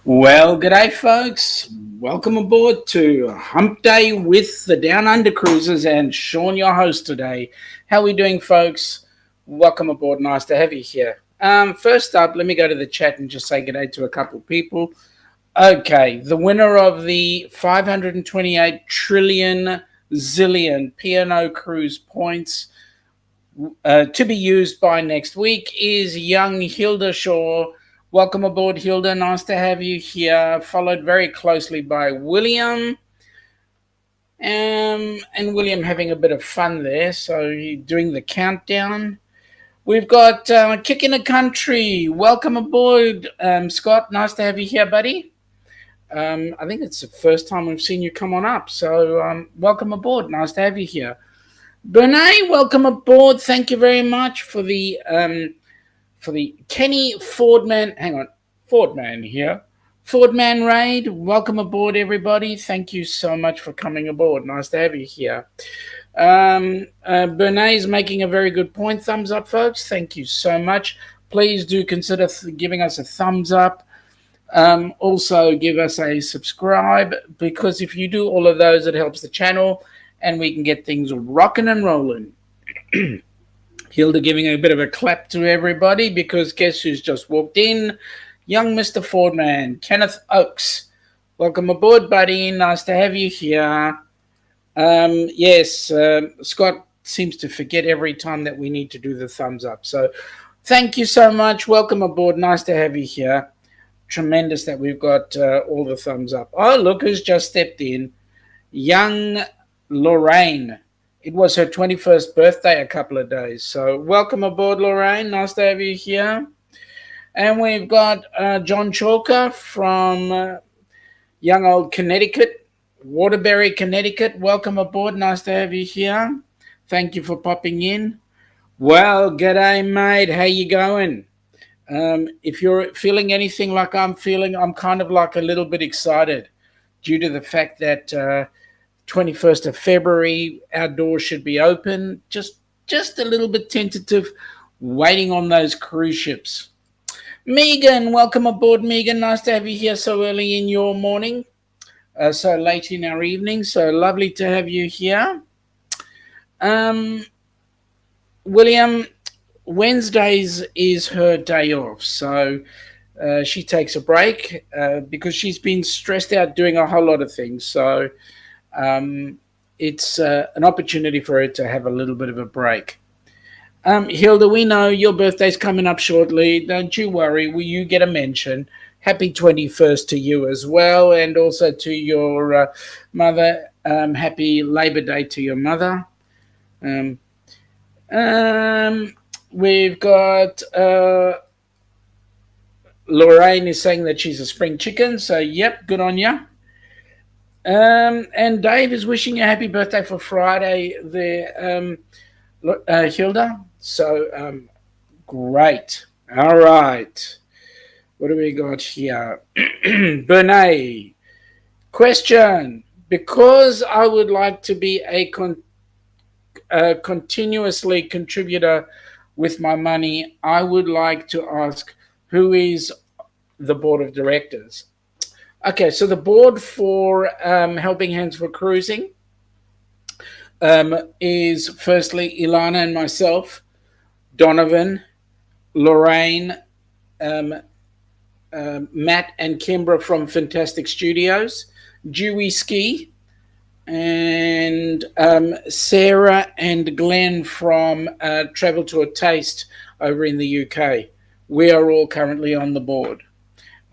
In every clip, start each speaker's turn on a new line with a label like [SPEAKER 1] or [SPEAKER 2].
[SPEAKER 1] Well, g'day, folks. Welcome aboard to Hump Day with the Down Under Cruisers and Sean, your host today. How are we doing, folks? Welcome aboard. Nice to have you here. First up, let me go to the chat and just say g'day to a couple of people. Okay, the winner of the 528 trillion zillion P&O cruise points to be used by next week is young Hilda Shaw. Welcome aboard, Hilda. Nice to have you here. Followed very closely by William. And William having a bit of fun there. So doing the countdown. We've got Kick in the Country. Welcome aboard, Scott. Nice to have you here, buddy. I think it's the first time we've seen you come on up. So welcome aboard. Nice to have you here. Bernay, welcome aboard. Thank you very much for the Kenny Fordman. Hang on, Fordman here. Fordman Raid. Welcome aboard, everybody. Thank you so much for coming aboard. Nice to have you here. Bernay is making a very good point. Thumbs up, folks. Thank you so much. Please do consider giving us a thumbs up. Also, give us a subscribe, because if you do all of those, it helps the channel and we can get things rocking and rolling. Hilda giving a bit of a clap to everybody, because guess who's just walked in? Young Mr. Fordman, Kenneth Oakes. Welcome aboard, buddy. Nice to have you here. Yes, Scott seems to forget every time that we need to do the thumbs up. So thank you so much. Welcome aboard. Nice to have you here. Tremendous that we've got all the thumbs up. Oh, look who's just stepped in. Young Lorraine. It was her 21st birthday a couple of days. So welcome aboard, Lorraine. Nice to have you here. And we've got John Chalker from young old Connecticut, Waterbury, Connecticut. Welcome aboard. Nice to have you here. Thank you for popping in. Well, g'day, mate. How you going? If you're feeling anything like I'm feeling, I'm kind of like a little bit excited due to the fact that 21st of February, our doors should be open. Just a little bit tentative, waiting on those cruise ships. Megan, welcome aboard, Megan. Nice to have you here so early in your morning, so late in our evening. So lovely to have you here. William, Wednesdays is her day off, so she takes a break because she's been stressed out doing a whole lot of things. So it's an opportunity for her to have a little bit of a break. Hilda, we know your birthday's coming up shortly. Don't you worry. Will you get a mention? Happy 21st to you as well, and also to your mother. Happy Labor Day to your mother. We've got Lorraine is saying that she's a spring chicken. So, yep, good on you. And Dave is wishing you a happy birthday for Friday there, Hilda. So, great. All right. What do we got here? Bernay. Question. Because I would like to be a continuously contributor with my money, I would like to ask, who is the board of directors? Okay, so the board for Helping Hands for Cruising is firstly Ilana and myself, Donovan, Lorraine, Matt and Kimbra from Fantastic Studios, D.U.C.s, and Sarah and Glenn from Travel to a Taste over in the UK. We are all currently on the board.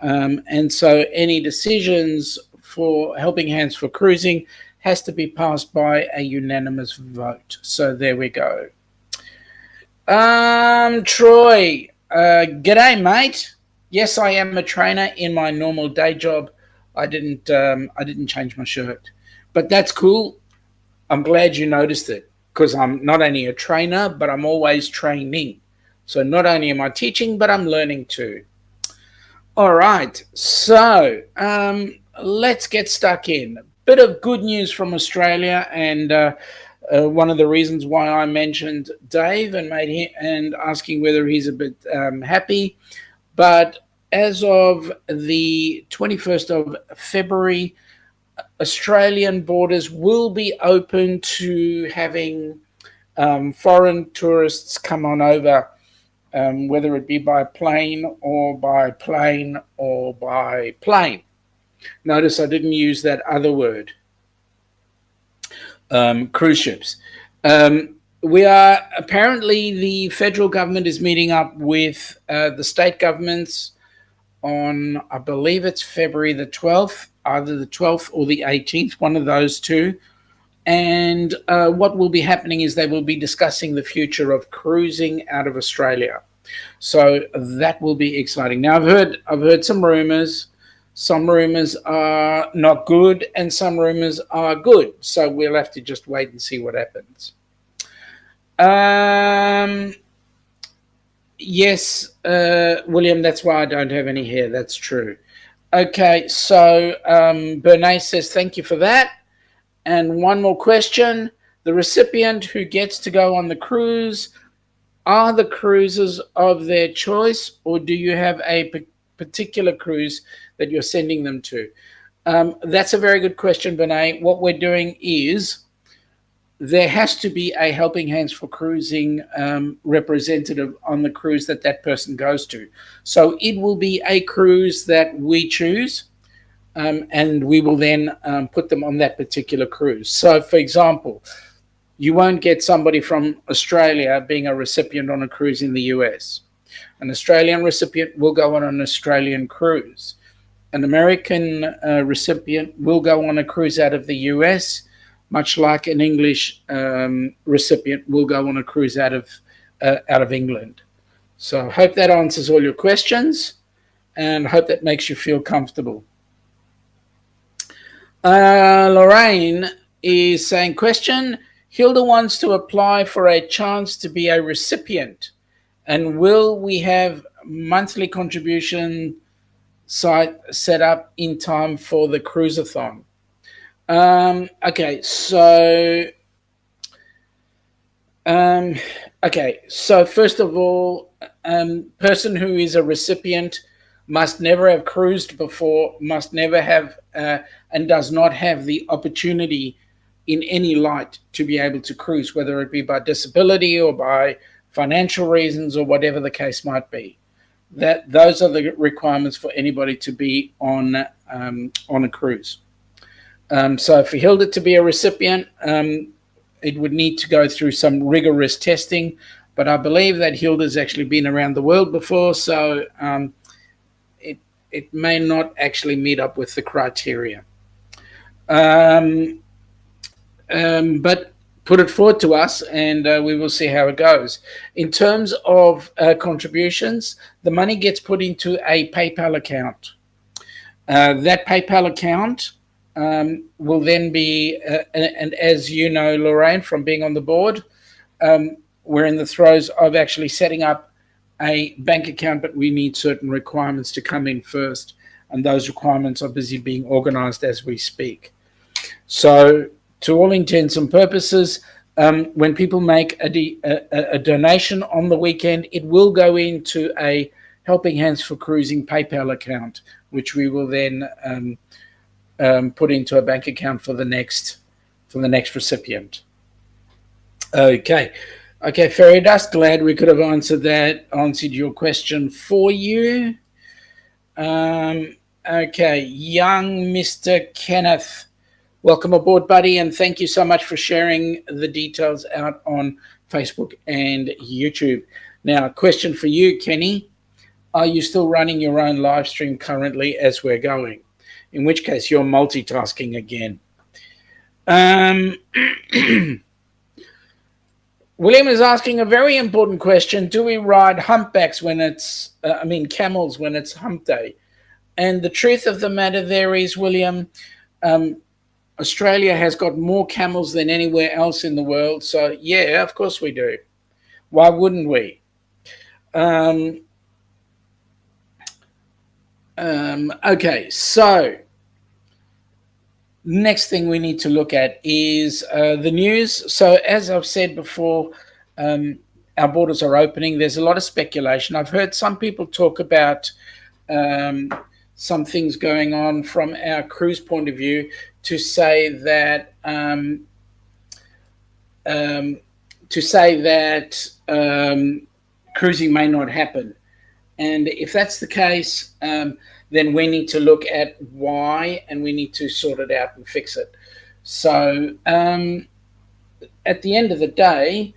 [SPEAKER 1] And so any decisions for Helping Hands for Cruising has to be passed by a unanimous vote. So there we go. Troy, g'day, mate. Yes, I am a trainer in my normal day job. I didn't change my shirt, but that's cool. I'm glad you noticed it, because I'm not only a trainer, but I'm always training. So not only am I teaching, but I'm learning too. All right, so let's get stuck in. Bit of good news from Australia, and one of the reasons why I mentioned Dave and asking whether he's a bit happy. But as of the 21st of February, Australian borders will be open to having foreign tourists come on over, whether it be by plane or by plane or by plane. Notice I didn't use that other word, cruise ships. We are apparently, the federal government is meeting up with the state governments on, I believe it's February the 12th, either the 12th or the 18th, one of those two. And what will be happening is they will be discussing the future of cruising out of Australia. So that will be exciting. Now I've heard some rumors. Some rumors are not good, and some rumors are good. So we'll have to just wait and see what happens. Yes, William, that's why I don't have any hair. That's true. Okay, so Bernays says thank you for that. And one more question. The recipient who gets to go on the cruise, are the cruises of their choice, or do you have a particular cruise that you're sending them to? That's a very good question, Bernays. What we're doing is there has to be a Helping Hands for Cruising representative on the cruise that that person goes to. So it will be a cruise that we choose, and we will then put them on that particular cruise. So, for example, you won't get somebody from Australia being a recipient on a cruise in the US. An Australian recipient will go on an Australian cruise. An American recipient will go on a cruise out of the US, much like an English recipient will go on a cruise out of England. So I hope that answers all your questions, and hope that makes you feel comfortable. Lorraine is saying, question, Hilda wants to apply for a chance to be a recipient, and will we have monthly contribution site set up in time for the Cruiseathon? Okay, so first of all, person who is a recipient must never have cruised before, must never have, and does not have the opportunity in any light to be able to cruise, whether it be by disability or by financial reasons or whatever the case might be. Those are the requirements for anybody to be on a cruise. So for Hilda to be a recipient, it would need to go through some rigorous testing, but I believe that Hilda's actually been around the world before, so it may not actually meet up with the criteria. But put it forward to us, and we will see how it goes. In terms of contributions, the money gets put into a PayPal account. That PayPal account will then be, and as you know, Lorraine, from being on the board, we're in the throes of actually setting up a bank account, but we need certain requirements to come in first, and those requirements are busy being organized as we speak. So to all intents and purposes, when people make a donation on the weekend, it will go into a Helping Hands for Cruising PayPal account, which we will then put into a bank account for the next recipient. Okay, Fairy Dust, glad we could have answered your question for you. Okay, young Mr. Kenneth, welcome aboard, buddy, and thank you so much for sharing the details out on Facebook and YouTube. Now, question for you, Kenny. Are you still running your own live stream currently as we're going? In which case, you're multitasking again. William is asking a very important question. Do we ride humpbacks when it's, camels when it's hump day? And the truth of the matter there is, William, Australia has got more camels than anywhere else in the world. So, yeah, of course we do. Why wouldn't we? Okay, so next thing we need to look at is the news. So as I've said before, our borders are opening. There's a lot of speculation. I've heard some people talk about some things going on from our cruise point of view to say that cruising may not happen. And if that's the case, then we need to look at why, and we need to sort it out and fix it. So at the end of the day,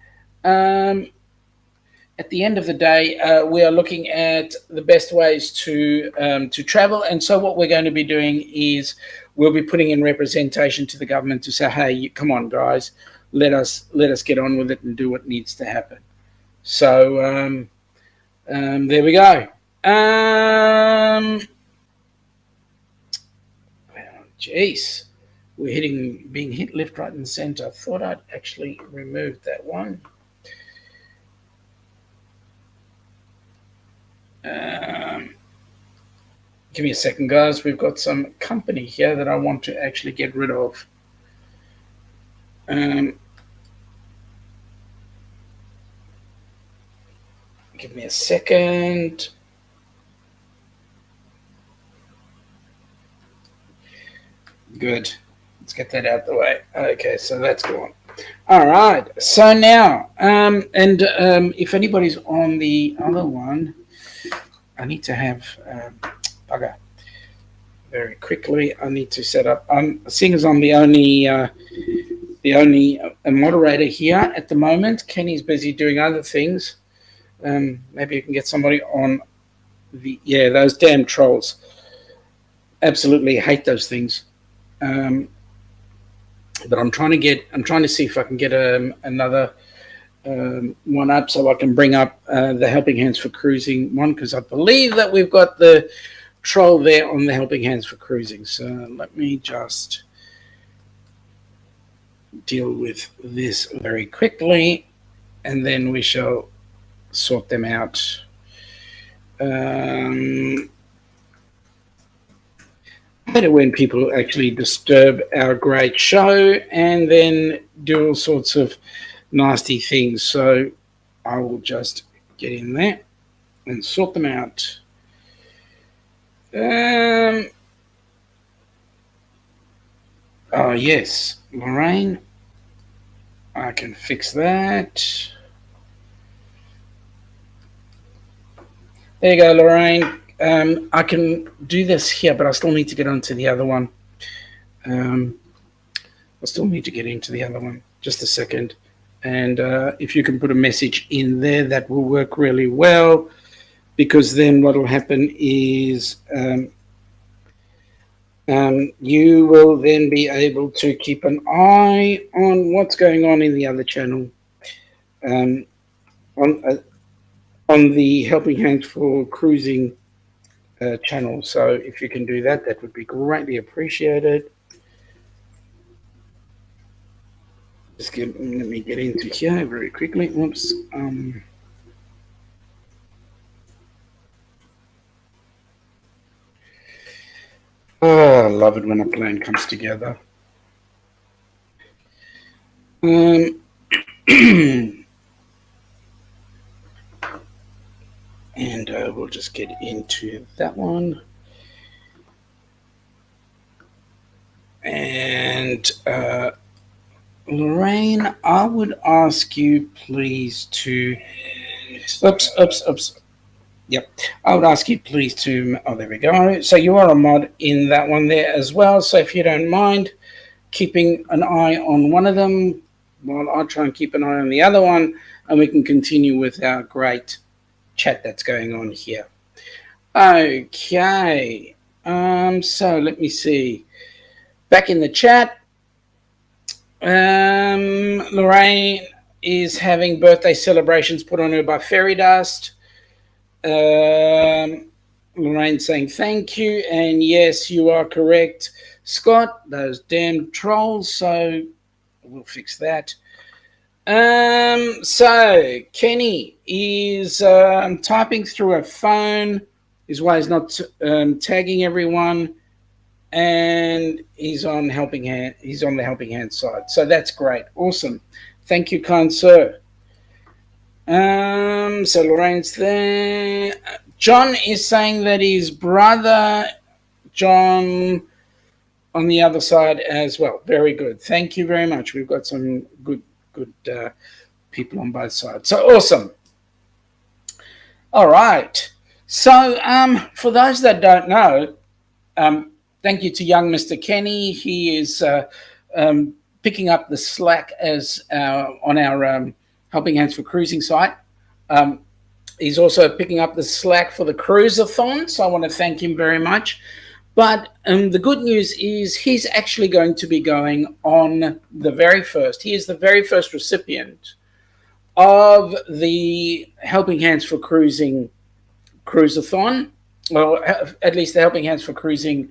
[SPEAKER 1] we are looking at the best ways to travel. And so what we're going to be doing is we'll be putting in representation to the government to say, hey, come on, guys, let us get on with it and do what needs to happen. So there we go. Jeez, we're being hit left, right, and center. I thought I'd actually removed that one. Give me a second, guys. We've got some company here that I want to actually get rid of. Give me a second. Good. Let's get that out of the way. Okay, so that's gone. All right. So now, if anybody's on the other one, I need to have bugger. Very quickly, I need to set up. Seeing as I'm the only moderator here at the moment, Kenny's busy doing other things. Maybe you can get somebody on those damn trolls. Absolutely hate those things. But I'm trying to see if I can get another one up so I can bring up the Helping Hands for Cruising one, because I believe that we've got the troll there on the Helping Hands for Cruising. So let me just deal with this very quickly, and then we shall sort them out. Better when people actually disturb our great show and then do all sorts of nasty things. So I will just get in there and sort them out. Oh yes, Lorraine, I can fix that. There you go, Lorraine. I can do this here, but I still need to get onto the other one. Just a second. And if you can put a message in there, that will work really well, because then what will happen is you will then be able to keep an eye on what's going on in the other channel, on the Helping Hands for Cruising channel. So if you can do that, that would be greatly appreciated. Let me get into here very quickly. Whoops. I love it when a plan comes together. And we'll just get into that one. And Lorraine, I would ask you please to... Oops. Yep. I would ask you please to... Oh, there we go. So you are a mod in that one there as well. So if you don't mind keeping an eye on one of them while I try and keep an eye on the other one, and we can continue with our great chat that's going on here. Okay. So let me see. Back in the chat, Lorraine is having birthday celebrations put on her by Fairy Dust. Lorraine saying thank you, and yes, you are correct, Scott, those damn trolls. So we'll fix that. So Kenny is typing through a phone, is why he's not tagging everyone, and he's on Helping Hand. He's on the Helping Hand side. So that's great, awesome. Thank you, kind sir. So Lorraine's there. John is saying that his brother, John, on the other side as well. Very good. Thank you very much. We've got some good people on both sides. So awesome. All right. So for those that don't know, thank you to young Mr. Kenny. He is picking up the slack as on our Helping Hands for Cruising site. He's also picking up the slack for the Cruiseathon, so I want to thank him very much. But the good news is he's actually going to be going on the very first. He is the very first recipient of the Helping Hands for Cruising Cruiseathon, well, at least the Helping Hands for Cruising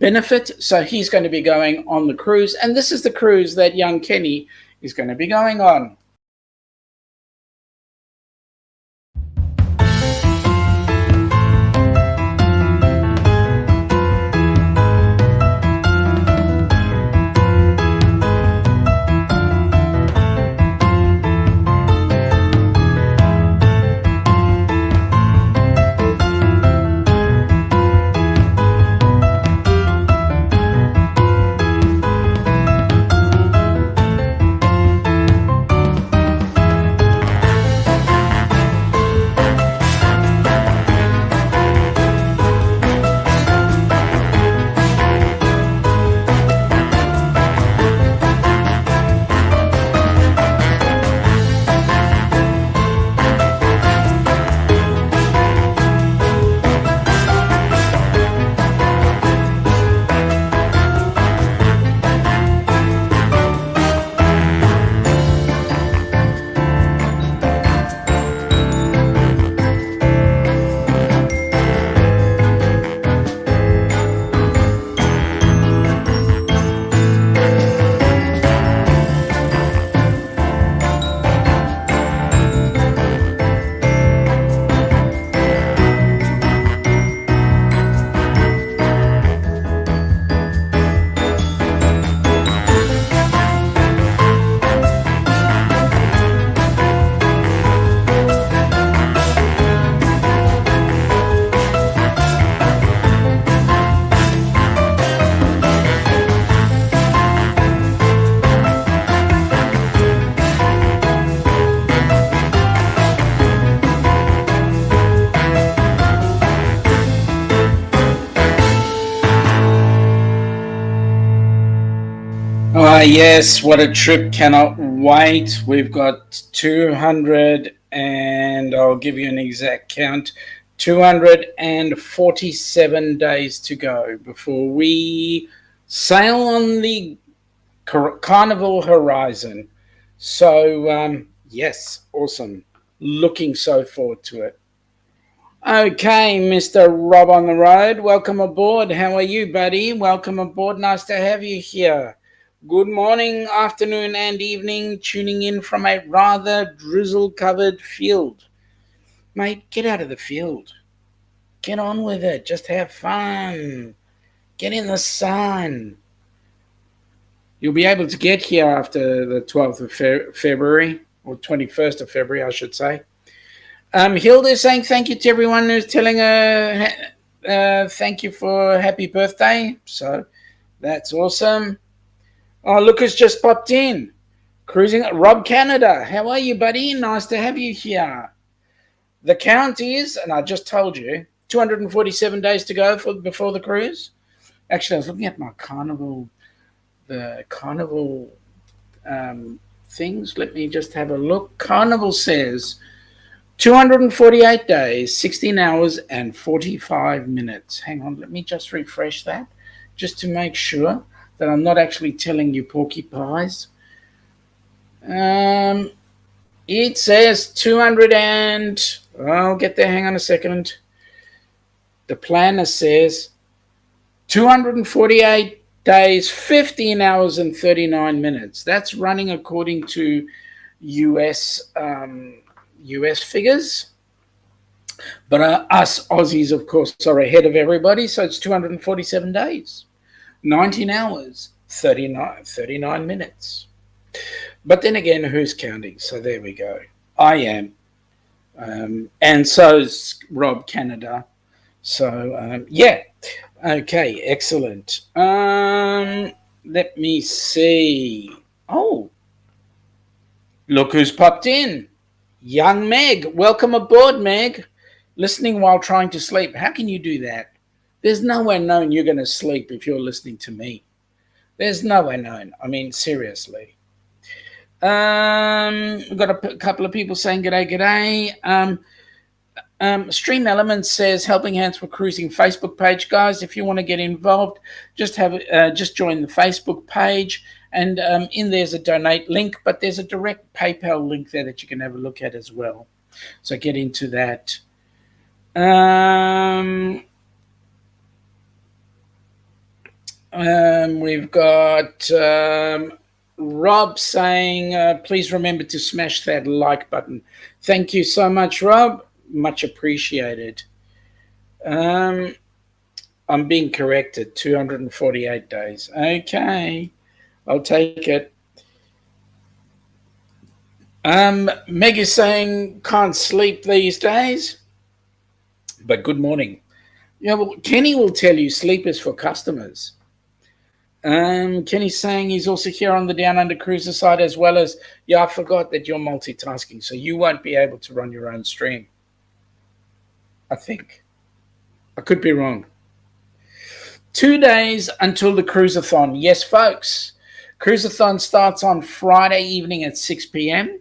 [SPEAKER 1] benefit. So he's going to be going on the cruise, and this is the cruise that young Kenny is going to be going on. Yes, what a trip. Cannot wait. We've got 200 and I'll give you an exact count, 247 days to go before we sail on the Carnival horizon. So, yes, awesome. Looking so forward to it. Okay, Mr. Rob on the road, welcome aboard. How are you, buddy? Welcome aboard. Nice to have you here. Good morning, afternoon, and evening, tuning in from a rather drizzle-covered field. Mate, get out of the field. Get on with it. Just have fun. Get in the sun. You'll be able to get here after the 12th of February, or 21st of February, I should say. Hilda is saying thank you to everyone who's telling her thank you for happy birthday. So that's awesome. Oh, Lucas just popped in. Cruising at Rob Canada. How are you, buddy? Nice to have you here. The count is, and I just told you, 247 days to go before the cruise. Actually, I was looking at my the Carnival things. Let me just have a look. Carnival says 248 days, 16 hours, and 45 minutes. Hang on, let me just refresh that just to make sure that I'm not actually telling you porky pies. It says 200 and... I'll get there, hang on a second. The planner says 248 days, 15 hours, and 39 minutes. That's running according to US figures. But us Aussies, of course, are ahead of everybody, so it's 247 days. 19 hours, 39 minutes. But then again, who's counting? So there we go. I am. And so's Rob Canada. So, yeah. Okay, excellent. Let me see. Oh, look who's popped in. Young Meg. Welcome aboard, Meg. Listening while trying to sleep. How can you do that? There's nowhere known you're going to sleep if you're listening to me. There's nowhere known. I mean, seriously. We've got a couple of people saying g'day. Stream Elements says Helping Hands for Cruising Facebook page. Guys, if you want to get involved, just join the Facebook page, and in there's a donate link, but there's a direct PayPal link there that you can have a look at as well. So get into that. We've got Rob saying, please remember to smash that like button. Thank you so much, Rob. Much appreciated. I'm being corrected. 248 days. Okay. I'll take it. Meg is saying can't sleep these days. But good morning. Yeah, well, Kenny will tell you sleep is for customers. Kenny's saying he's also here on the Down Under Cruiser side as well as, yeah, I forgot that you're multitasking, so you won't be able to run your own stream. I think. I could be wrong. 2 days until the Cruiseathon. Yes, folks. Cruiseathon starts on Friday evening at 6 p.m.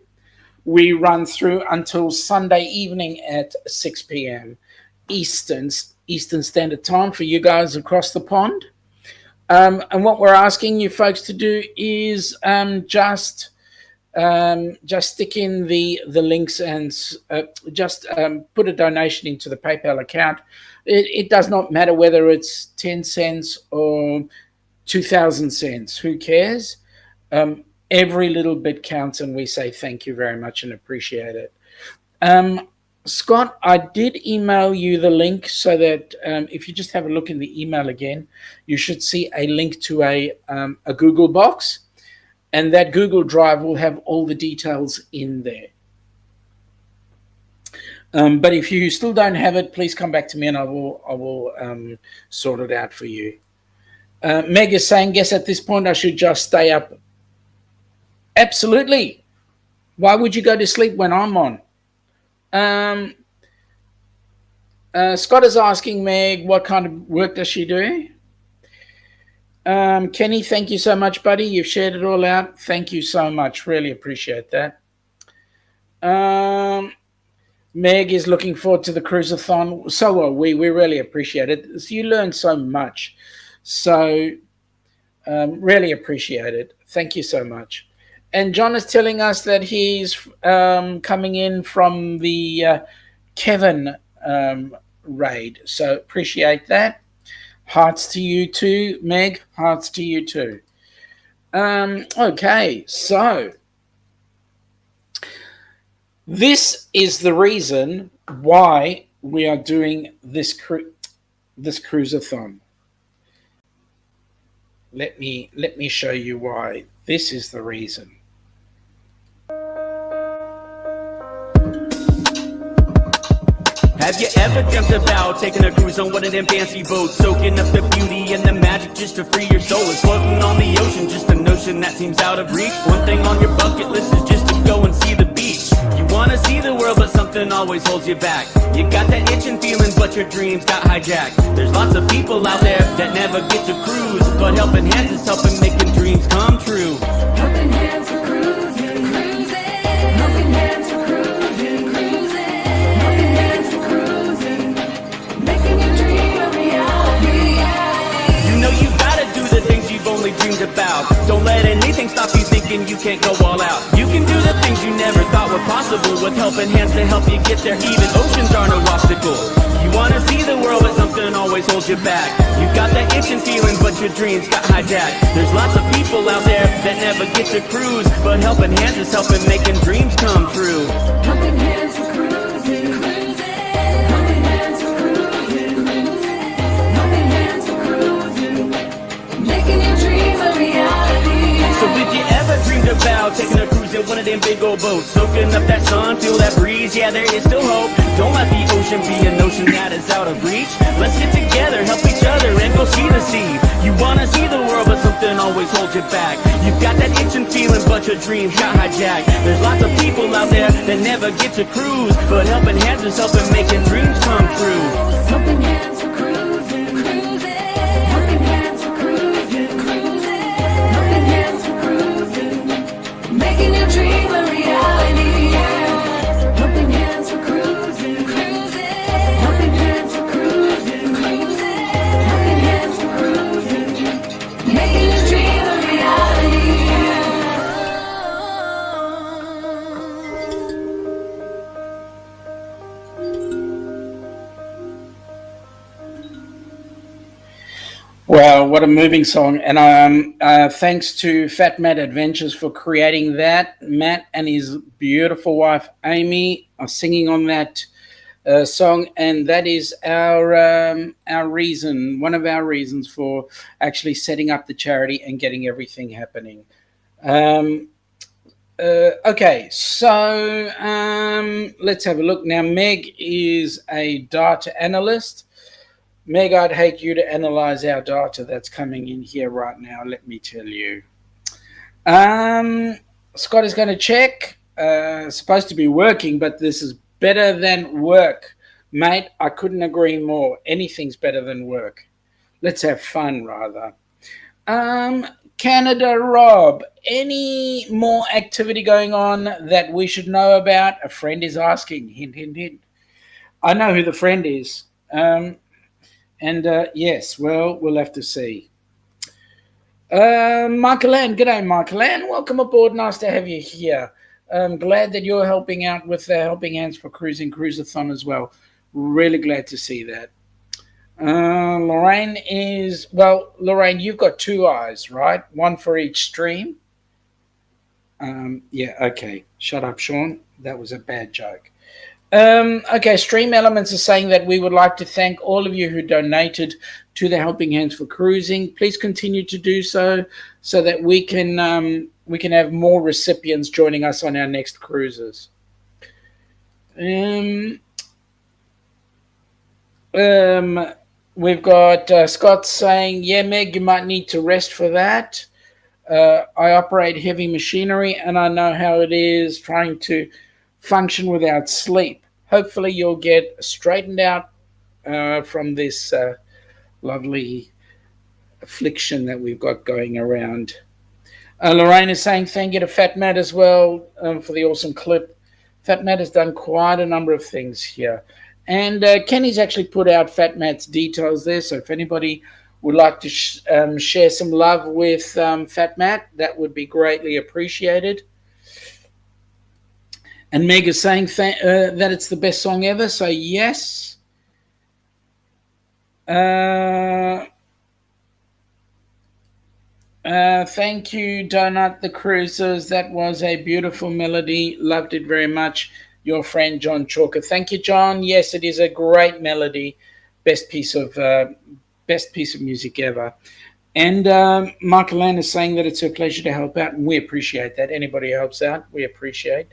[SPEAKER 1] We run through until Sunday evening at 6 p.m. Eastern Standard Time for you guys across the pond. And what we're asking you folks to do is just stick in the links and just put a donation into the PayPal account. It does not matter whether it's 10 cents or 2,000 cents. Who cares? Every little bit counts, and we say thank you very much and appreciate it. Scott, I did email you the link so that if you just have a look in the email again, you should see a link to a Google box, and that Google Drive will have all the details in there. But if you still don't have it, please come back to me and I will sort it out for you. Meg is saying, guess at this point I should just stay up. Absolutely. Why would you go to sleep when I'm on? Scott is asking Meg, what kind of work does she do? Kenny, thank you so much, buddy. You've shared it all out. Thank you so much. Really appreciate that. Meg is looking forward to the Cruiseathon. So are we. We really appreciate it. So you learn so much. So really appreciate it. Thank you so much. And John is telling us that he's coming in from the Kevin raid. So appreciate that. Hearts to you too, Meg. Hearts to you too. Okay, so this is the reason why we are doing this Cruiseathon. Let me show you why. This is the reason.
[SPEAKER 2] Have you ever dreamt about taking a cruise on one of them fancy boats, soaking up the beauty and the magic just to free your soul? It's floating on the ocean, just a notion that seems out of reach. One thing on your bucket list is just to go and see the beach. You wanna see the world, but something always holds you back. You got that itching feeling, but your dreams got hijacked. There's lots of people out there that never get to cruise, but Helping Hands is helping making dreams come true.
[SPEAKER 3] Helping Hands for cruising, cruising. Helping Hands for cruising, cruising. Helping Hands for cruising, making your dream a reality.
[SPEAKER 2] You know you gotta do the things you've only dreamed about. Don't let anything stop you thinking you can't go all out. You can do the things you never thought were possible with Helping Hands to help you get there. Even oceans are no obstacle. You wanna see the world, but something always holds you back. You got that itching feeling, but your dreams got hijacked. There's lots of people out there that never get to cruise, but Helping Hands is helping making dreams come true.
[SPEAKER 3] Helping Hands for cruising, cruising. Helping Hands for cruising, cruising. Helping Hands for cruising, making your dream a reality.
[SPEAKER 2] So did you ever dreamed about taking a cruise in one of them big old boats, soaking up that sun, feel that breeze, yeah, there is still hope. Don't let the ocean be a notion that is out of reach. Let's get together, help each other, and go see the sea. You wanna see the world, but something always holds you back. You've got that itching feeling, but your dreams got hijacked. There's lots of people out there that never get to cruise, but helping hands is helping making dreams come true.
[SPEAKER 3] Helping hands for cruising, cruising. Helping hands for cruising, cruising. Helping hands for cruising. Making your dream a reality. Helping hands for cruising, cruising. Helping hands for cruising, cruising. Helping hands for cruising. Making your dream a reality.
[SPEAKER 1] Wow, what a moving song. And thanks to FatMat Adventures for creating that. Matt and his beautiful wife, Amy, are singing on that song. And that is our reason, one of our reasons for actually setting up the charity and getting everything happening. Okay, so let's have a look. Now, Meg is a data analyst. Meg, I'd hate you to analyze our data that's coming in here right now, let me tell you. Scott is going to check. Supposed to be working, but this is better than work. Mate, I couldn't agree more. Anything's better than work. Let's have fun, rather. Canada Rob, any more activity going on that we should know about? A friend is asking. Hint, hint, hint. I know who the friend is. Yes, well, we'll have to see. Michael Ann, g'day, Michael Ann. Welcome aboard. Nice to have you here. I'm glad that you're helping out with the Helping Hands for Cruising Cruiseathon as well. Really glad to see that. Lorraine, you've got two eyes, right? One for each stream. Yeah, okay. Shut up, Sean. That was a bad joke. Okay, Stream Elements are saying that we would like to thank all of you who donated to the Helping Hands for Cruising. Please continue to do so that we can have more recipients joining us on our next cruises. We've got Scott saying, yeah, Meg, you might need to rest for that. I operate heavy machinery and I know how it is trying to function without sleep. Hopefully you'll get straightened out from this lovely affliction that we've got going around. Lorraine is saying thank you to FatMat as well for the awesome clip. FatMat has done quite a number of things here. And Kenny's actually put out FatMat's details there, so if anybody would like to share some love with FatMat, that would be greatly appreciated. And Meg is saying that it's the best song ever, so yes. Thank you, Donut the Cruisers. That was a beautiful melody. Loved it very much. Your friend John Chalker. Thank you, John. Yes, it is a great melody. Best piece of music ever. And Michael Ann is saying that it's a pleasure to help out, and we appreciate that. Anybody who helps out, we appreciate.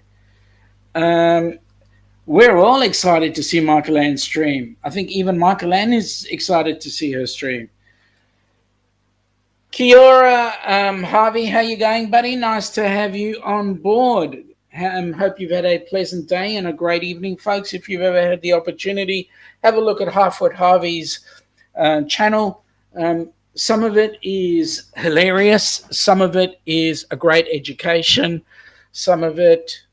[SPEAKER 1] We're all excited to see Michael Ann stream. I think even Michael Ann is excited to see her stream. Kia ora, Harvey, how you going, buddy? Nice to have you on board. Hope you've had a pleasant day and a great evening, folks. If you've ever had the opportunity, have a look at Halffoot Harvey's channel. Some of it is hilarious. Some of it is a great education. Some of it,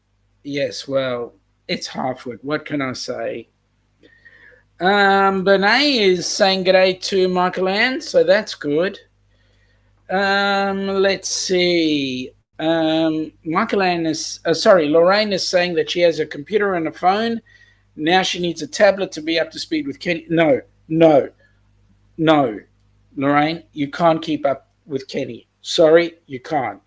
[SPEAKER 1] yes, well, it's Halffoot. What can I say? Benay is saying g'day to Michael Ann, so that's good. Let's see. Lorraine is saying that she has a computer and a phone. Now she needs a tablet to be up to speed with Kenny. No, Lorraine, you can't keep up with Kenny. Sorry, you can't.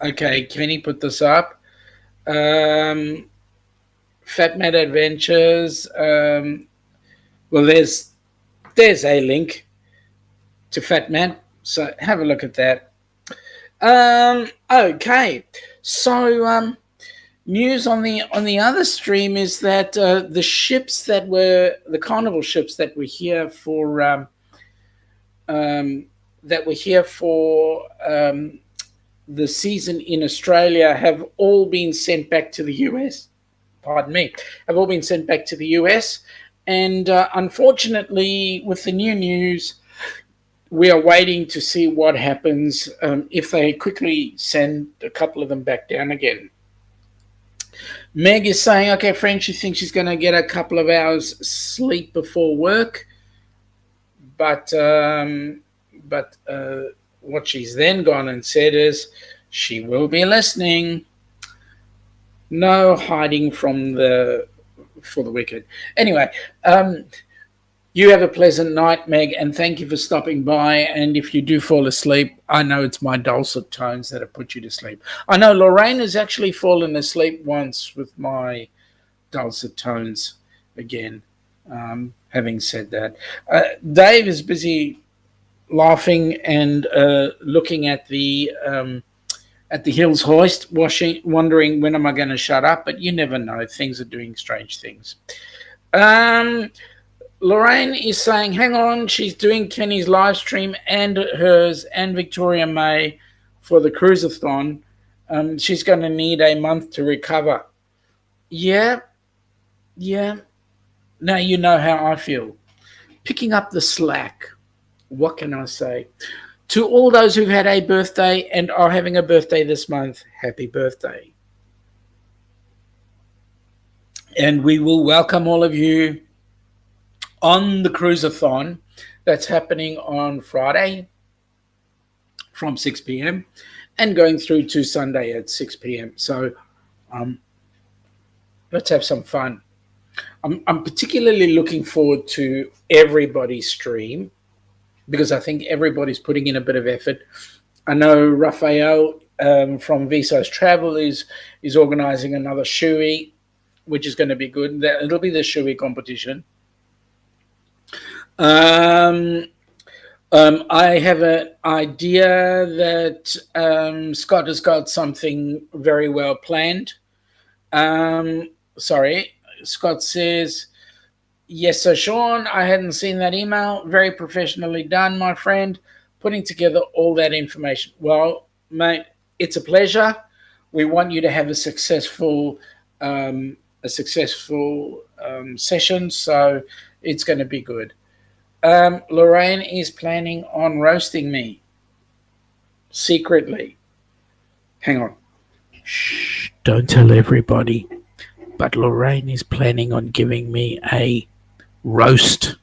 [SPEAKER 1] Okay, Kenny put this up. FatMat Adventures. Well, there's a link to FatMat. So have a look at that. Okay. So news on the other stream is that the ships that were the carnival ships um, that were here for the season in Australia have all been sent back to the US. Pardon me, have all been sent back to the US. And unfortunately, with the new news, we are waiting to see what happens if they quickly send a couple of them back down again. Meg is saying, okay, friend, she thinks she's going to get a couple of hours sleep before work, but what she's then gone and said is she will be listening. No hiding from the for the wicked. Anyway, you have a pleasant night, Meg, and thank you for stopping by. And if you do fall asleep, I know it's my dulcet tones that have put you to sleep. I know Lorraine has actually fallen asleep once with my dulcet tones again. Having said that, Dave is busy laughing and looking at the Hills hoist, wondering when am I going to shut up. But you never know; things are doing strange things. Lorraine is saying, hang on, she's doing Kenny's live stream and hers and Victoria May for the Cruiseathon. She's going to need a month to recover. Yeah. Now you know how I feel. Picking up the slack. What can I say? To all those who've had a birthday and are having a birthday this month, happy birthday. And we will welcome all of you on the Cruiseathon that's happening on Friday from 6 p.m. and going through to Sunday at 6 p.m. So let's have some fun. I'm particularly looking forward to everybody's stream because I think everybody's putting in a bit of effort. I know Raphael from D.U.C.s Travel is organising another shoey, which is going to be good. It'll be the shoey competition. I have an idea that Scott has got something very well planned. Scott says, yes, sir, Sean, I hadn't seen that email. Very professionally done, my friend, putting together all that information. Well, mate, it's a pleasure. We want you to have a successful session, so it's going to be good. Lorraine is planning on roasting me secretly. Hang on. Shh, don't tell everybody. But Lorraine is planning on giving me a roast.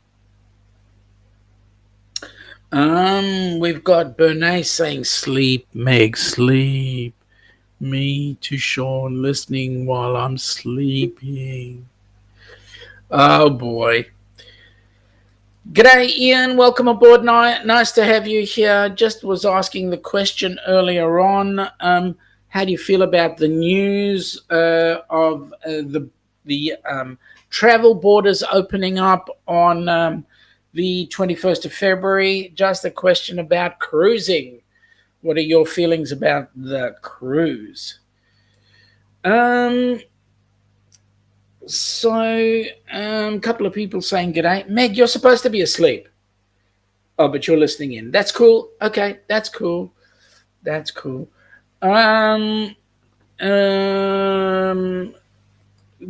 [SPEAKER 1] We've got Bernays saying, sleep, Meg, sleep. Me to Sean listening while I'm sleeping. Oh, boy. G'day, Ian. Welcome aboard. Nice to have you here. Just was asking the question earlier on. How do you feel about the news of the travel borders opening up on the 21st of February? Just a question about cruising. What are your feelings about the cruise? So, a couple of people saying g'day. Meg, you're supposed to be asleep. Oh, but you're listening in. That's cool. Okay, that's cool.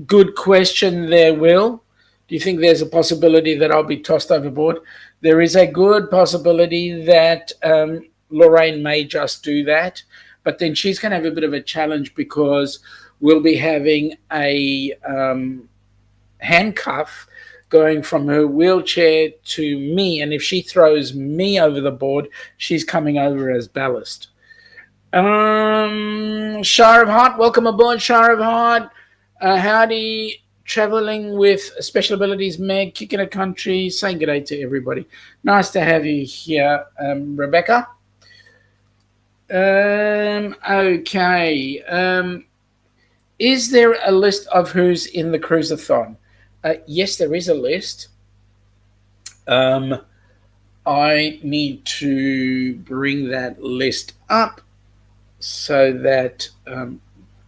[SPEAKER 1] Good question there, Will. Do you think there's a possibility that I'll be tossed overboard? There is a good possibility that Lorraine may just do that, but then she's going to have a bit of a challenge because we'll be having a handcuff going from her wheelchair to me, and if she throws me over the board, she's coming over as ballast. Shah of Heart, welcome aboard, Shah of Heart. Howdy, traveling with special abilities, Meg, kicking a country, saying good day to everybody. Nice to have you here, Rebecca. Okay. Is there a list of who's in the Cruiseathon? Yes, there is a list. I need to bring that list up so that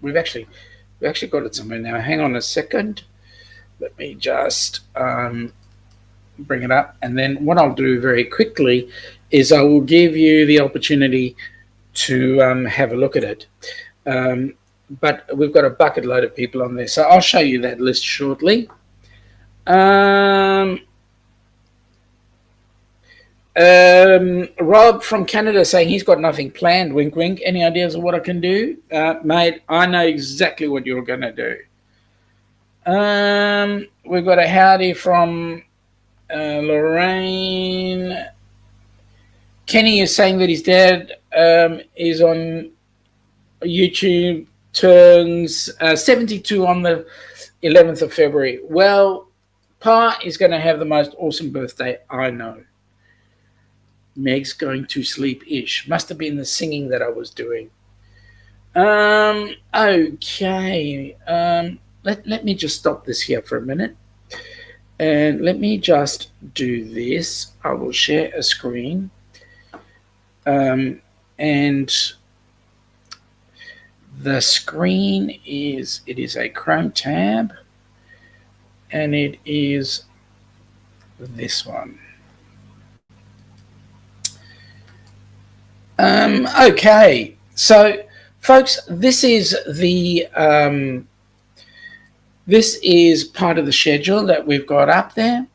[SPEAKER 1] we've actually got it somewhere now. Hang on a second. Let me just bring it up, and then what I'll do very quickly is I will give you the opportunity to have a look at it. But we've got a bucket load of people on there, so I'll show you that list shortly. Rob from Canada saying he's got nothing planned. Wink, wink. Any ideas of what I can do, mate? I know exactly what you're going to do. We've got a howdy from Lorraine. Kenny is saying that his dad is on YouTube, turns 72 on the 11th of February. Well, Pa is going to have the most awesome birthday I know. Meg's going to sleep-ish. Must have been the singing that I was doing. Okay. Let me just stop this here for a minute. And let me just do this. I will share a screen. And the screen is, it is a Chrome tab. And it is this one. Okay, so folks, this is part of the schedule that we've got up there.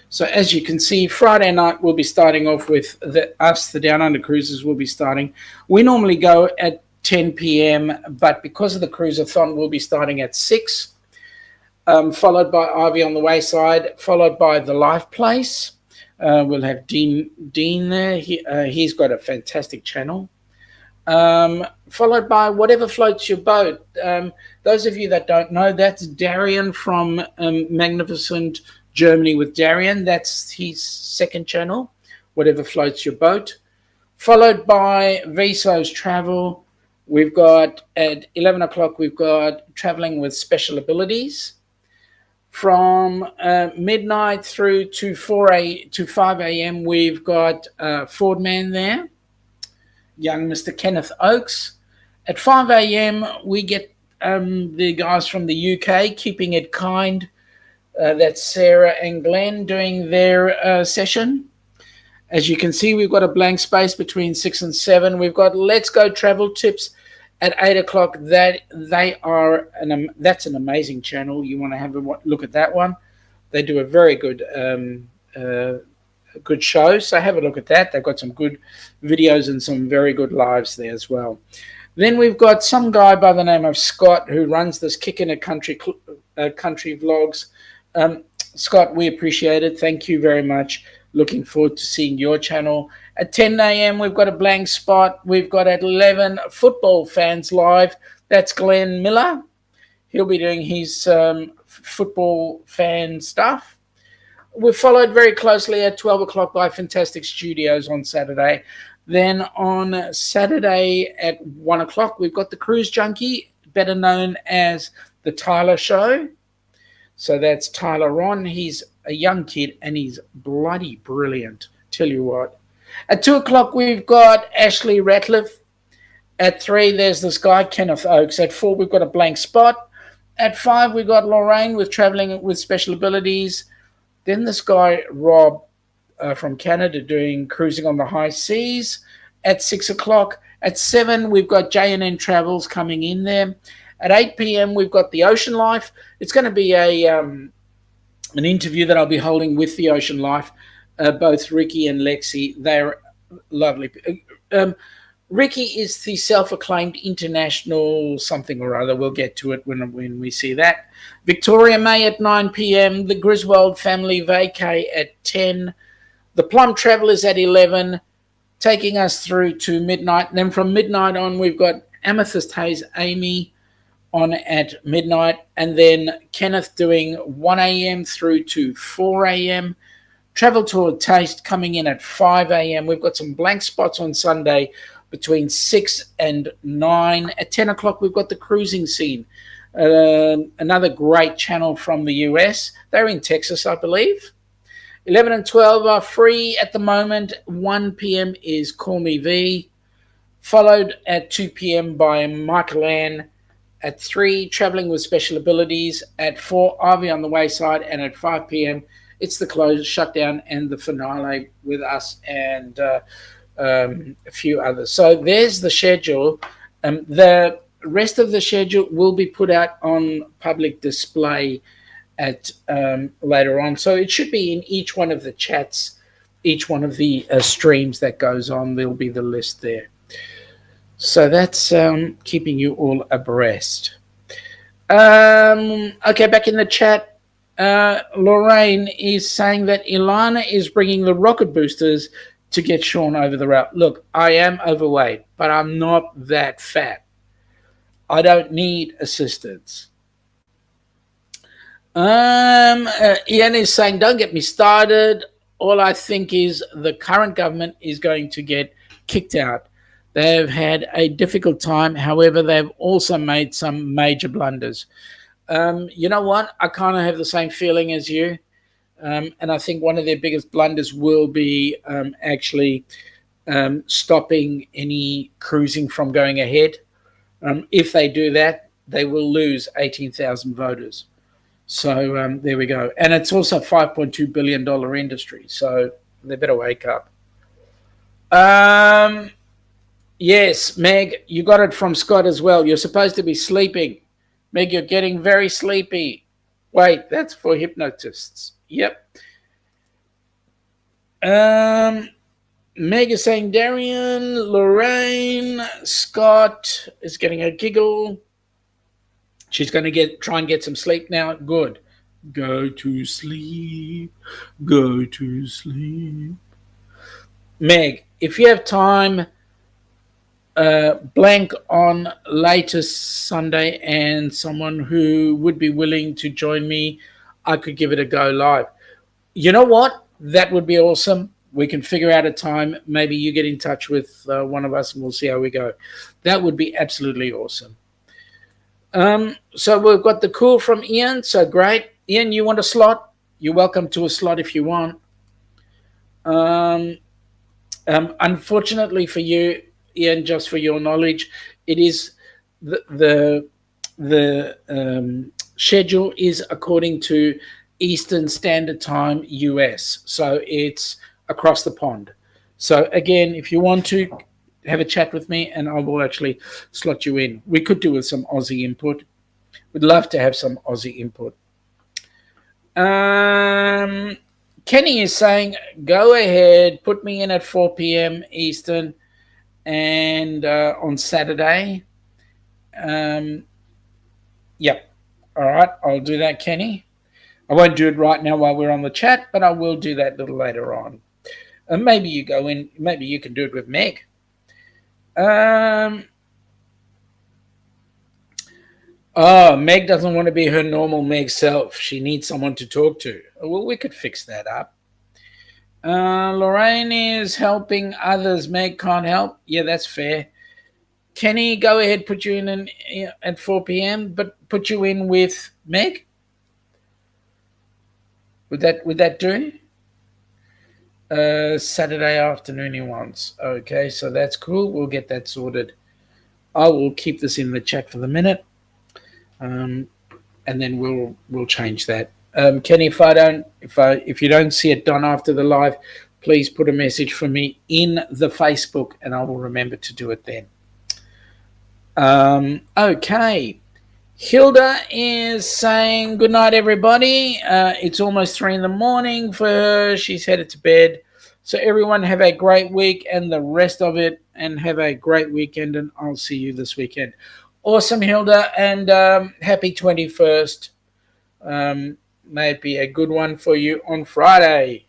[SPEAKER 1] So as you can see, Friday night we'll be starting off with the Down Under Cruises will be starting. We normally go at 10 p.m., but because of the Cruiseathon, we'll be starting at 6, followed by Ivy on the Wayside, followed by The Life Place. We'll have Dean there. He's got a fantastic channel. Followed by Whatever Floats Your Boat. Those of you that don't know, that's Darian from Magnificent Germany with Darian. That's his second channel, Whatever Floats Your Boat. Followed by Vsauce Travel. We've got at 11 o'clock, we've got Traveling with Special Abilities. From midnight through to 5 a.m., we've got Ford Man there, young Mr. Kenneth Oakes. At 5 a.m., we get the guys from the UK, Keeping It Kind. That's Sarah and Glenn doing their session. As you can see, we've got a blank space between 6 and 7. We've got Let's Go Travel Tips at 8 o'clock. That's an amazing channel. You want to have a look at that one. They do a very good good show, so have a look at that. They've got some good videos and some very good lives there as well. Then we've got some guy by the name of Scott who runs this Kick in a Country vlogs. Scott, we appreciate it. Thank you very much. Looking forward to seeing your channel. At 10 a.m., we've got a blank spot. We've got at 11 Football Fans Live. That's Glenn Miller. He'll be doing his football fan stuff. We're followed very closely at 12 o'clock by Fantastic Studios on Saturday. Then on Saturday at 1 o'clock, we've got the Cruise Junkie, better known as the Tyler Show. So that's Tyler Ron. He's a young kid and he's bloody brilliant. Tell you what. At 2 o'clock, we've got Ashley Ratliff. At 3, there's this guy, Kenneth Oakes. At 4, we've got a blank spot. At 5, we've got Lorraine with Traveling with Special Abilities. Then this guy, Rob, from Canada, doing Cruising on the High Seas. At 6 o'clock. At 7, we've got J&N Travels coming in there. At 8 p.m., we've got The Ocean Life. It's going to be an interview that I'll be holding with The Ocean Life. Both Ricky and Lexi, they're lovely. Ricky is the self-acclaimed international something or other. We'll get to it when we see that. Victoria May at 9 p.m. The Griswold Family Vacay at 10. The Plum Travellers at 11, taking us through to midnight. And then from midnight on, we've got Amethyst Hayes Amy on at midnight. And then Kenneth doing 1 a.m. through to 4 a.m. Travel Tour Taste coming in at 5 a.m. We've got some blank spots on Sunday between 6 and 9. At 10 o'clock, we've got the Cruising Scene, another great channel from the US. They're in Texas, I believe. 11 and 12 are free at the moment. 1 p.m. is Call Me V, followed at 2 p.m. by Michael Ann. At 3, Traveling with Special Abilities. At 4, Ivy on the Wayside. And at 5 p.m., it's the close, shutdown, and the finale with us and a few others. So there's the schedule. The rest of the schedule will be put out on public display at later on. So it should be in each one of the chats, each one of the streams that goes on. There'll be the list there. So that's keeping you all abreast. Okay, back in the chat, Lorraine is saying that Ilana is bringing the rocket boosters to get Sean over the route. Look, I am overweight, but I'm not that fat. I don't need assistance. Ian is saying, don't get me started. All I think is the current government is going to get kicked out. They've had a difficult time. However, they've also made some major blunders. You know what? I kind of have the same feeling as you. And I think one of their biggest blunders will be actually stopping any cruising from going ahead. If they do that, they will lose 18,000 voters. So there we go. And it's also a $5.2 billion industry. So they better wake up. Yes, Meg, you got it from Scott as well. You're supposed to be sleeping. Meg, you're getting very sleepy. Wait, that's for hypnotists. Yep. Meg is saying Darian, Lorraine, Scott is getting a giggle. She's going to try and get some sleep now. Good. Go to sleep. Go to sleep. Meg, if you have time, blank on latest Sunday and someone who would be willing to join me, I could give it a go live. You know what? That would be awesome. We can figure out a time. Maybe you get in touch with one of us and we'll see how we go. That would be absolutely awesome. So we've got the call from Ian. So great. Ian, you want a slot? You're welcome to a slot if you want. Unfortunately for you, Ian, just for your knowledge, it is the schedule is according to Eastern Standard Time US. So it's across the pond. So again, if you want to have a chat with me and I will actually slot you in. We could do with some Aussie input. We'd love to have some Aussie input. Kenny is saying, go ahead, put me in at 4 p.m. Eastern and on Saturday. Yep. All right, I'll do that, Kenny. I won't do it right now while we're on the chat, but I will do that a little later on. Maybe you go in, maybe you can do it with Meg. Meg doesn't want to be her normal Meg self. She needs someone to talk to. Well, we could fix that up. Lorraine is helping others. Meg can't help. Yeah, that's fair. Kenny, go ahead, put you in at 4 p.m., but put you in with Meg? Would that do? Saturday afternoon he wants. Okay, so that's cool. We'll get that sorted. I will keep this in the chat for the minute, and then we'll change that. Kenny, if you don't see it done after the live, please put a message for me in the Facebook, and I will remember to do it then. Okay. Hilda is saying good night, everybody. It's almost 3 a.m. for her. She's headed to bed. So everyone have a great week and the rest of it, and have a great weekend, and I'll see you this weekend. Awesome, Hilda, and happy 21st. May it be a good one for you on Friday.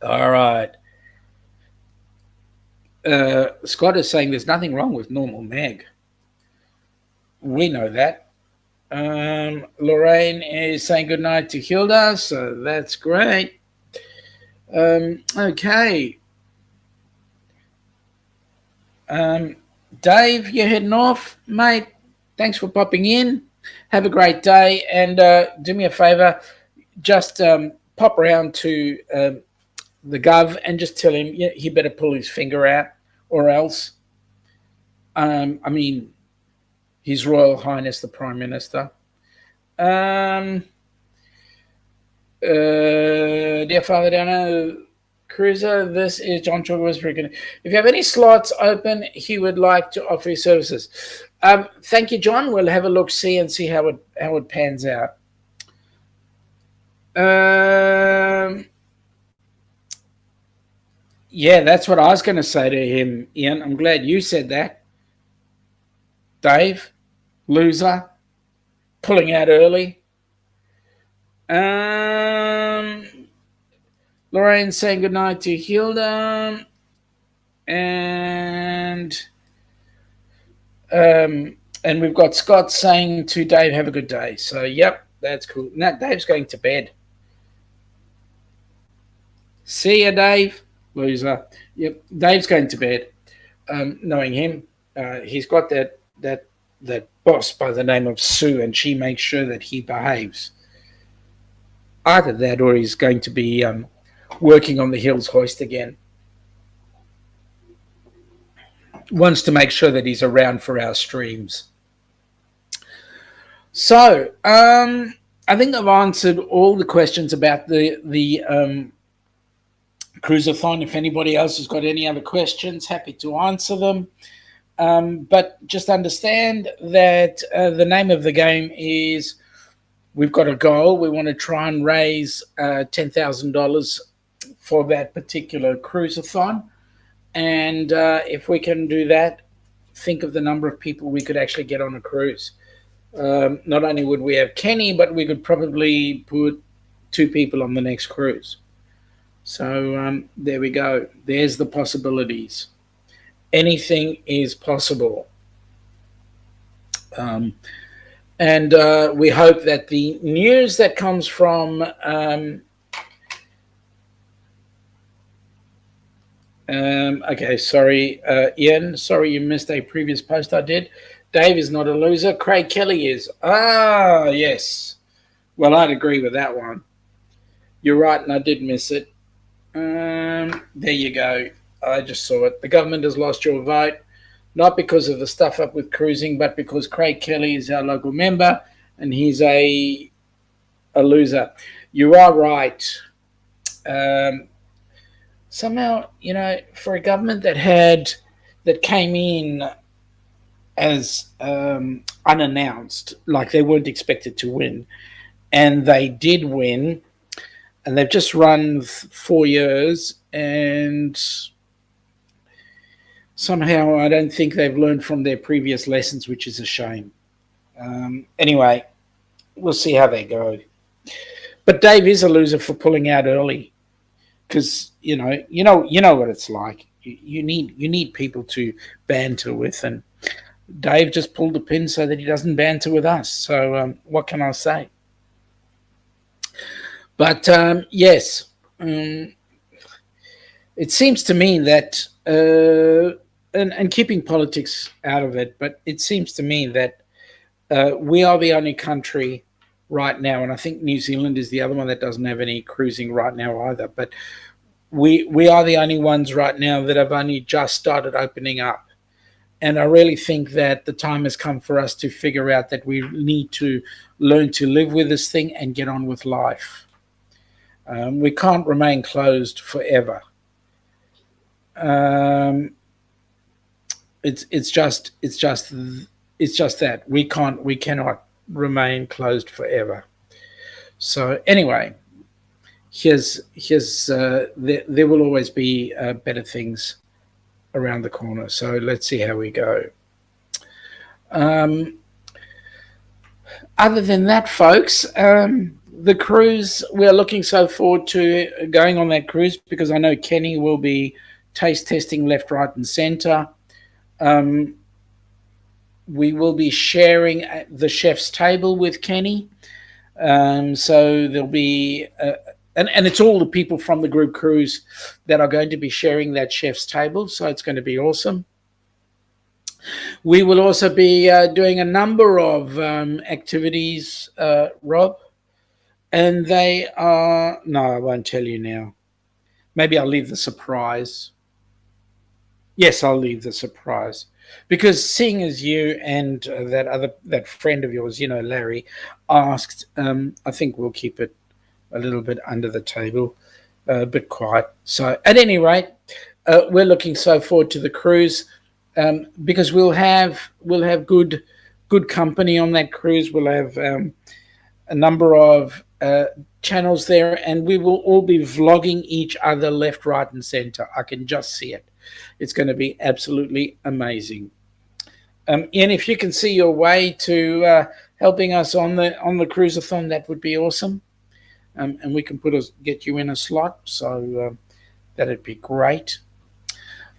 [SPEAKER 1] All right. Scott is saying there's nothing wrong with normal Meg. We know that. Lorraine is saying good night to Hilda, so that's great. Okay. Dave, you're heading off, mate. Thanks for popping in. Have a great day, and do me a favor, just pop round to the Gov and just tell him he better pull his finger out, or else. I mean, His Royal Highness the Prime Minister. Dear Father Dana Cruiser, this is John Chalker Westbrook. If you have any slots open, he would like to offer his services. Thank you, John. We'll have a look, see, and see how it pans out. Yeah, that's what I was going to say to him, Ian. I'm glad you said that. Dave, loser, pulling out early. Lorraine saying goodnight to Hilda. And we've got Scott saying to Dave, have a good day. So, yep, that's cool. Now, Dave's going to bed. See ya, Dave. Loser. Yep, Dave's going to bed. Knowing him, he's got that boss by the name of Sue, and she makes sure that he behaves. Either that, or he's going to be working on the Hills hoist again. Wants to make sure that he's around for our streams. So, I think I've answered all the questions about the Cruiseathon. If anybody else has got any other questions, happy to answer them. But just understand that the name of the game is, we've got a goal. We want to try and raise $10,000 for that particular Cruiseathon. And if we can do that, think of the number of people we could actually get on a cruise. Not only would we have Kenny, but we could probably put 2 people on the next cruise. So there we go. There's the possibilities. Anything is possible. And we hope that the news that comes from okay, sorry, Ian, sorry you missed a previous post I did. Dave is not a loser. Craig Kelly is. Ah, yes. Well, I'd agree with that one. You're right, and I did miss it. There you go. I just saw it. The government has lost your vote, not because of the stuff up with cruising, but because Craig Kelly is our local member, and he's a loser. You are right. Somehow, for a government that came in as unannounced, like they weren't expected to win, and they did win, and they've just run 4 years, and somehow I don't think they've learned from their previous lessons, which is a shame. Anyway, we'll see how they go. But Dave is a loser for pulling out early, because you know what it's like. You need people to banter with, and Dave just pulled the pin so that he doesn't banter with us. So what can I say? But yes, it seems to me that, and keeping politics out of it, but it seems to me that we are the only country right now, and I think New Zealand is the other one that doesn't have any cruising right now either, but we are the only ones right now that have only just started opening up. And I really think that the time has come for us to figure out that we need to learn to live with this thing and get on with life. We can't remain closed forever. It's just that we cannot remain closed forever. So anyway, there will always be better things around the corner. So let's see how we go. Other than that, folks, the cruise, we're looking so forward to going on that cruise, because I know Kenny will be taste testing left, right, and center. We will be sharing the chef's table with Kenny. So there'll be, and it's all the people from the group cruise that are going to be sharing that chef's table. So it's going to be awesome. We will also be doing a number of activities, Rob. And they are, no, I won't tell you now. Maybe I'll leave the surprise. Yes, I'll leave the surprise. Because seeing as you and that friend of yours, Larry, asked, I think we'll keep it a little bit under the table, a bit quiet. So, at any rate, we're looking so forward to the cruise, because we'll have good company on that cruise. We'll have a number of channels there, and we will all be vlogging each other left, right, and center. I can just see it. It's going to be absolutely amazing. Ian, if you can see your way to helping us on the cruiseathon, that would be awesome. And we can get you in a slot, so that'd be great.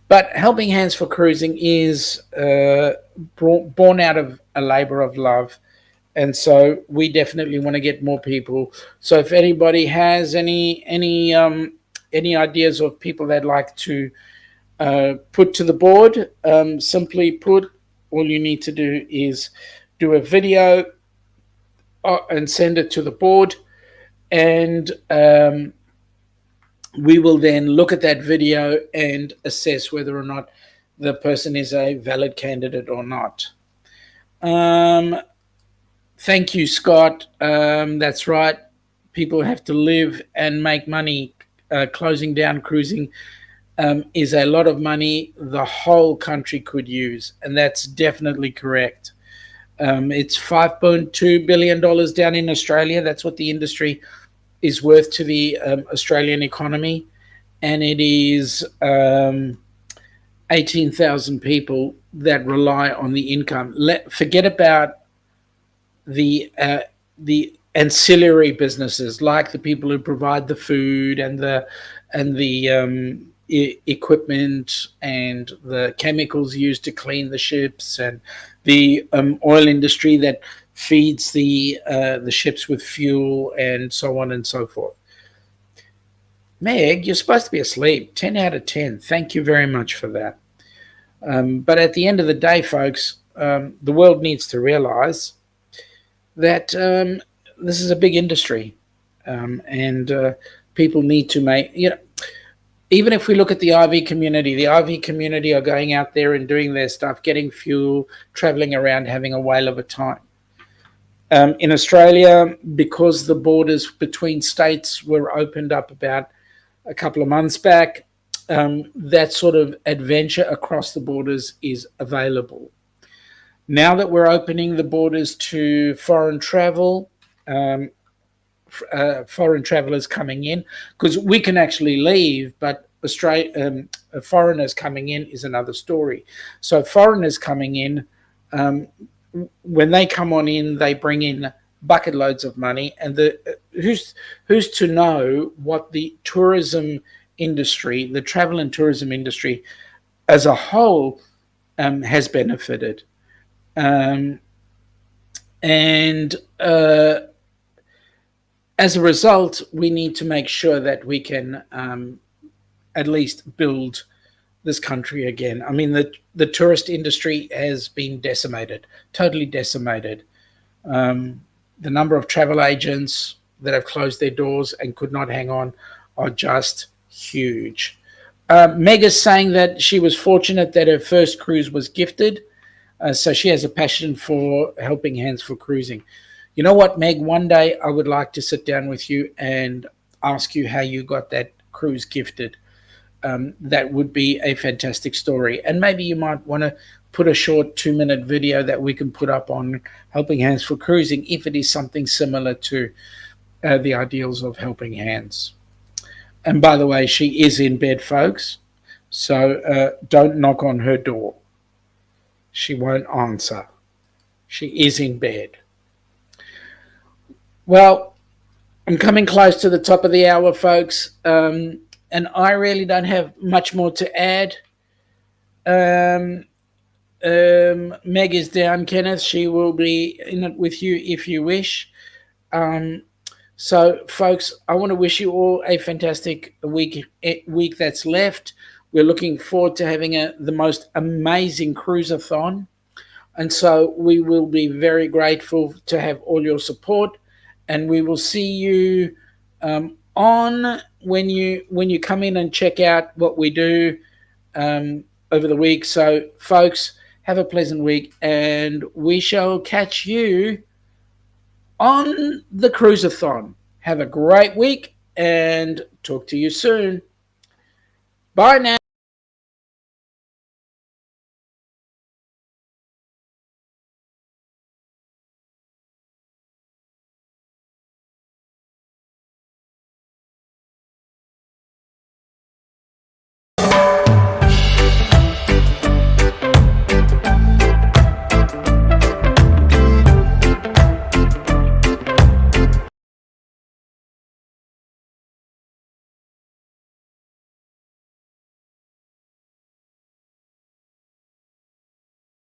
[SPEAKER 1] But Helping Hands for Cruising is born out of a labor of love, and so we definitely want to get more people. So if anybody has any ideas of people they'd like to put to the board, simply put, all you need to do is do a video and send it to the board, and we will then look at that video and assess whether or not the person is a valid candidate or not. Thank you, Scott. That's right. People have to live and make money. Closing down cruising is a lot of money the whole country could use, and that's definitely correct. It's $5.2 billion down in Australia. That's what the industry is worth to the Australian economy, and it is 18,000 people that rely on the income. Forget about the ancillary businesses, like the people who provide the food and the equipment and the chemicals used to clean the ships, and the oil industry that feeds the ships with fuel, and so on and so forth. Meg, you're supposed to be asleep. 10 out of 10. Thank you very much for that. But at the end of the day, folks, the world needs to realize that this is a big industry, and people need to make, even if we look at the RV community are going out there and doing their stuff, getting fuel, traveling around, having a whale of a time. In Australia, because the borders between states were opened up about a couple of months back, that sort of adventure across the borders is available. Now that we're opening the borders to foreign travel, foreign travelers coming in, because we can actually leave, but foreigners coming in is another story. So foreigners coming in, when they come on in, they bring in bucket loads of money, and who's to know what the tourism industry, the travel and tourism industry as a whole, has benefited. And as a result, we need to make sure that we can at least build this country again. I mean, the tourist industry has been decimated, totally decimated. The number of travel agents that have closed their doors and could not hang on are just huge. Meg is saying that she was fortunate that her first cruise was gifted, so she has a passion for Helping Hands for Cruising. You know what, Meg? One day I would like to sit down with you and ask you how you got that cruise gifted. That would be a fantastic story. And maybe you might want to put a short 2-minute video that we can put up on Helping Hands for Cruising, if it is something similar to the ideals of Helping Hands. And by the way, she is in bed, folks, so don't knock on her door. She won't answer. She is in bed. Well, I'm coming close to the top of the hour, folks, and I really don't have much more to add. Meg is down, Kenneth. She will be in it with you if you wish. So, folks, I want to wish you all a fantastic week that's left. We're looking forward to having the most amazing cruiseathon. And so we will be very grateful to have all your support. and we will see you on when you come in and check out what we do over the week. So, folks, have a pleasant week, and we shall catch you on the Cruiseathon. Have a great week, and talk to you soon. Bye now.